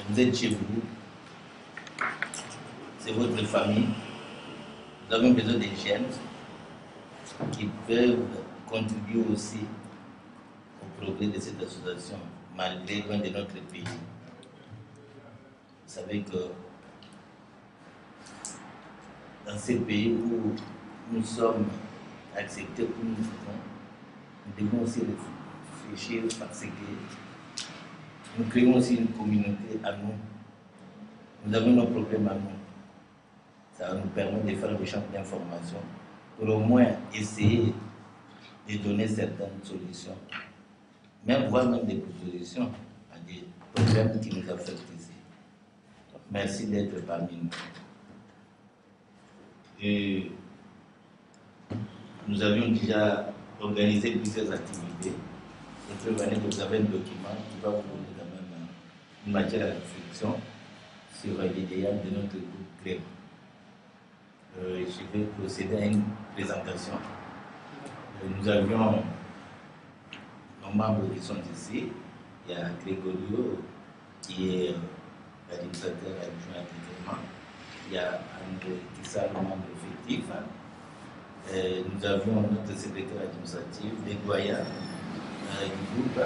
vous êtes chez vous, c'est votre famille, nous avons besoin des jeunes qui peuvent contribuer aussi au progrès de cette association, malgré loin de notre pays. Vous savez que dans ces pays où nous sommes acceptés où nous vivons, nous devons aussi réfléchir parce que nous créons aussi une communauté à nous. Nous avons nos problèmes à nous. Ça nous permet de faire des champs d'information pour au moins essayer de donner certaines solutions, même voire même des propositions à des problèmes qui nous affectent ici. Merci d'être parmi nous. Et nous avions déjà organisé plusieurs activités. Et preuve que vous avez un document qui va vous donner quand même une matière à réflexion sur l'idéal de notre groupe CREM. Je vais procéder à une présentation. Nous avions nos membres qui sont ici. Il y a Grégorio qui est l'administrateur adjoint à l'événement. Il y a André Kissa, le membre effectif. Nous avions notre secrétaire administratif, les doyens du groupe, le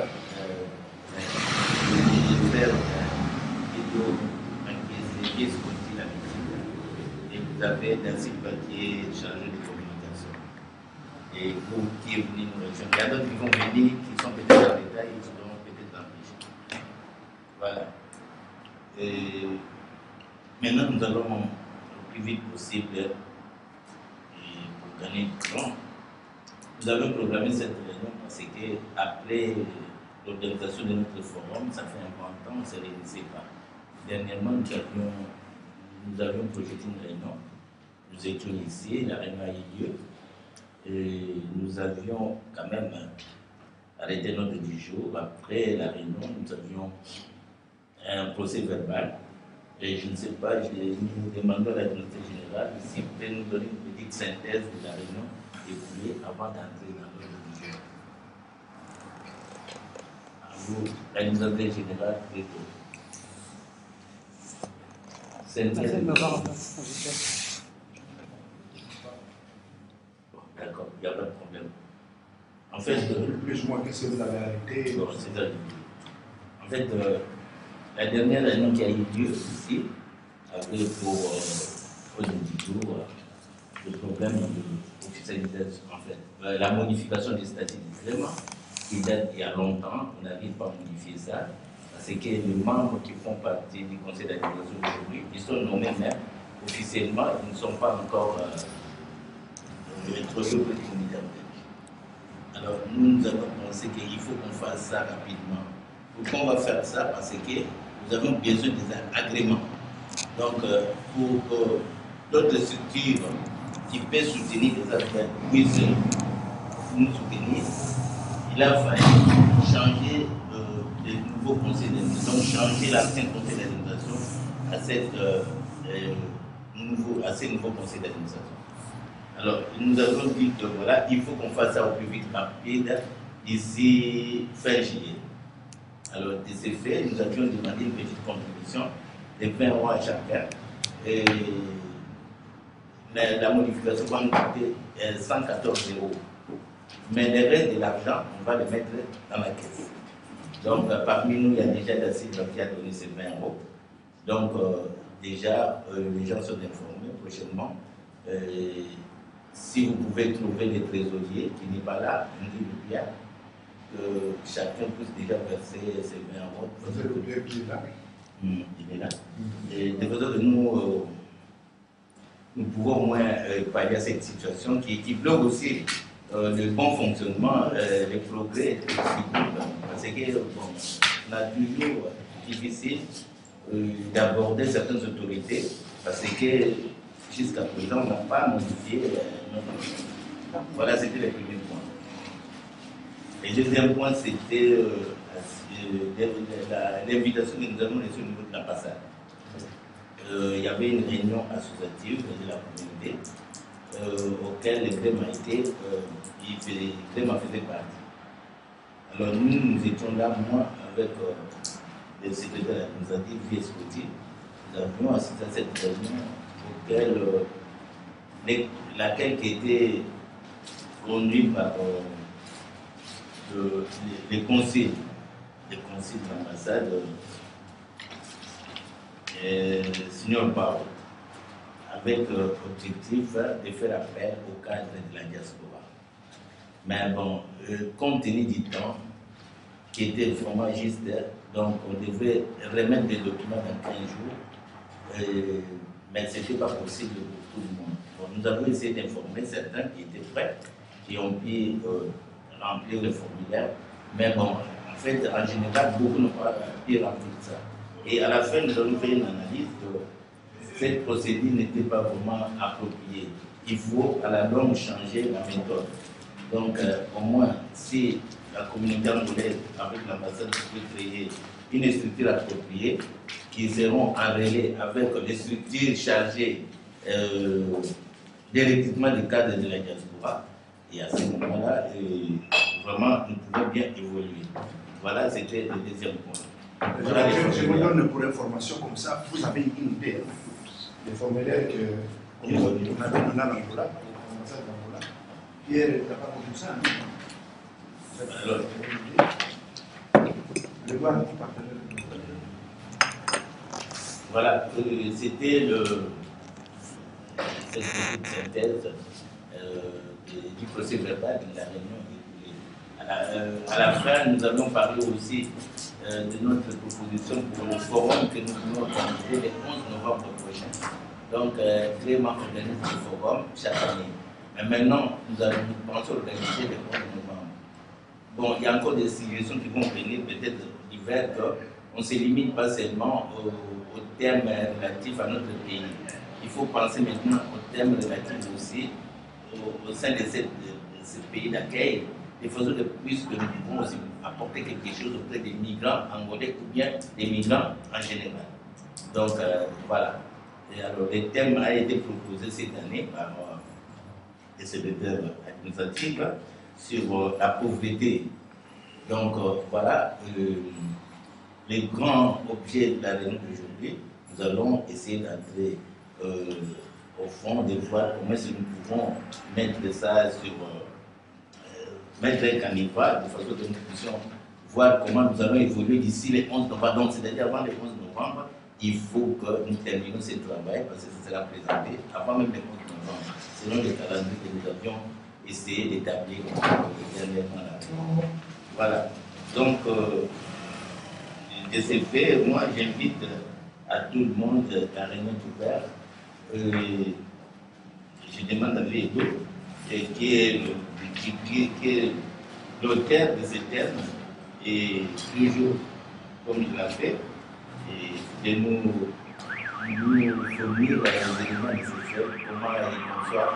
frère Guido Manguese, et vous avez Nancy qui est chargé de communication. Et vous qui êtes venus nous rejoindre. Il y a d'autres qui vont venir, qui sont peut-être en détail, qui seront peut-être empêchés. Voilà. Et maintenant, nous allons le plus vite possible pour gagner du temps. Nous avons programmé cette réunion parce que après l'organisation de notre forum, ça fait un bon temps, on ne se réunissait pas. Dernièrement, nous avions projeté une réunion. Nous étions ici, la réunion a eu lieu. Et nous avions quand même arrêté notre 10 jours. Après la réunion, nous avions un procès verbal. Et je ne sais pas, nous demandons à la directrice générale s'il peut nous donner une petite synthèse de la réunion écoulée avant d'entrer dans l'ordre du jour. À vous, l'administrateur général, plutôt. Synthèse. D'accord, il n'y a pas de problème. En fait, plus ou moins, qu'est-ce que vous avez arrêté? En fait, la dernière réunion qui a eu lieu ici, avait pour jours le problème de l'officialisation, en fait, la modification des statuts du CREM, qui date il y a longtemps, on n'arrive pas à modifier ça, parce que les membres qui font partie du conseil d'administration aujourd'hui, ils sont nommés même officiellement, ils ne sont pas encore introduits au comité. Alors nous avons pensé qu'il faut qu'on fasse ça rapidement. Pourquoi on va faire ça? Parce que nous avons besoin des agréments. Donc, pour que d'autres structures qui peuvent soutenir les affaires puissent nous soutenir, il a fallu changer de nouveau conseil d'administration, donc changer l'ancien conseil d'administration à ces nouveaux conseils d'administration. Alors, nous avons dit que voilà, il faut qu'on fasse ça au plus vite rapide, d'ici fin juillet. Alors, de ce fait, nous avions demandé une petite contribution de 20 euros à chacun. Et la modification va nous coûter 114 euros. Mais le reste de l'argent, on va le mettre dans la caisse. Donc, parmi nous, il y a déjà Dacier qui a donné ces 20 euros. Donc, déjà, les gens sont informés prochainement. Si vous pouvez trouver des trésoriers qui n'est pas là, on dit le bien, que chacun puisse déjà verser ses 20 euros. Vous avez oublié qui est là? Il est là. Et de façon que nous pouvons au moins pallier à cette situation qui bloque aussi le bon fonctionnement, les progrès de parce que bon, on a toujours difficile d'aborder certaines autorités parce que jusqu'à présent on n'a pas modifié notre... Voilà, c'était le premier point. Et le deuxième point, c'était l'invitation que nous avons reçue au niveau de l'ambassade. Il y avait une réunion associative de la communauté auquel le CREM a été, le CREM a fait partie. Alors nous étions là, moi, avec le secrétaire administratif, vie sportive, nous avions assisté à cette réunion laquelle qui était conduite par les conseils de l'ambassade, Signor Paolo, avec l'objectif de faire appel au cadre de la diaspora. Mais bon, compte tenu du temps, qui était vraiment juste, donc on devait remettre des documents dans 15 jours, mais ce n'était pas possible pour tout le monde. Donc, nous avons essayé d'informer certains qui étaient prêts, qui ont pu remplir le formulaire, mais bon, en fait, en général, beaucoup n'ont pas pu remplir ça. Et à la fin, nous avons fait une analyse que cette procédure n'était pas vraiment appropriée. Il faut à la longue changer la méthode. Donc, au moins, si la communauté angolaise, avec l'ambassade, peut créer une structure appropriée, qui seront en relais avec les structures chargées des recrutements des cadres de la diaspora. Et à ce moment-là, vraiment, nous pouvons bien évoluer. Voilà, c'était le deuxième point. Voilà, je vous donne pour information comme ça, vous avez une idée des formulaires qu'on avait donné à l'Angola, l'ambassade d'Angola. Pierre n'a pas compris ça. Alors, le voir qui partenaire. voilà, c'était cette petite synthèse du procès verbal de la réunion. À la fin, nous allons parler aussi de notre proposition pour le forum que nous voulons organiser le 11 novembre prochain. Donc, Clément organise le forum chaque année. Mais maintenant, nous pensons organiser le 11 novembre. Bon, il y a encore des suggestions qui vont venir peut-être diverses. On ne se limite pas seulement aux termes relatifs à notre pays. Il faut penser maintenant aux termes relatifs aussi au sein de ce pays d'accueil, de façon de plus que nous pouvons aussi apporter quelque chose auprès des migrants angolais ou bien des migrants en général. Donc voilà. Et alors le thème a été proposé cette année par le secrétaire administratif sur la pauvreté. Donc voilà les grands objets de la réunion d'aujourd'hui. Nous allons essayer d'entrer au fond de voir comment est-ce que nous pouvons mettre ça sur mettre un canevas de façon que nous puissions voir comment nous allons évoluer d'ici le 11 novembre. Donc c'est-à-dire avant le 11 novembre, il faut que nous terminions ce travail parce que ça sera présenté avant même le 11 novembre, selon le calendrier que nous avions essayé d'établir dernièrement là. Voilà. Donc de ce fait, moi j'invite à tout le monde la réunion ouverte. Je demande à Védo, qui est l'auteur de ce terme, et toujours comme il l'a fait, et de nous fournir les éléments nécessaires, comment il conçoit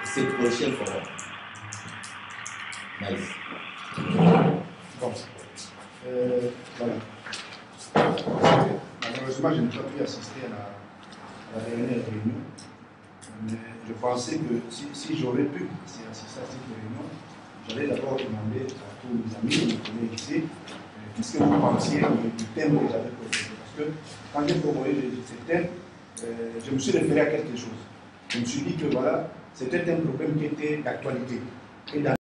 ce prochain forum. Nice. Bon. Voilà. Malheureusement, je n'ai pas pu assister à la dernière réunion. Mais je pensais que si j'aurais pu assister à cette réunion, j'allais d'abord demander à tous mes amis, mes collègues ici, qu'est-ce que vous pensiez du thème que j'avais proposé. Parce que quand j'ai proposé ce thème, je me suis référé à quelque chose. Je me suis dit que voilà, c'était un problème qui était d'actualité.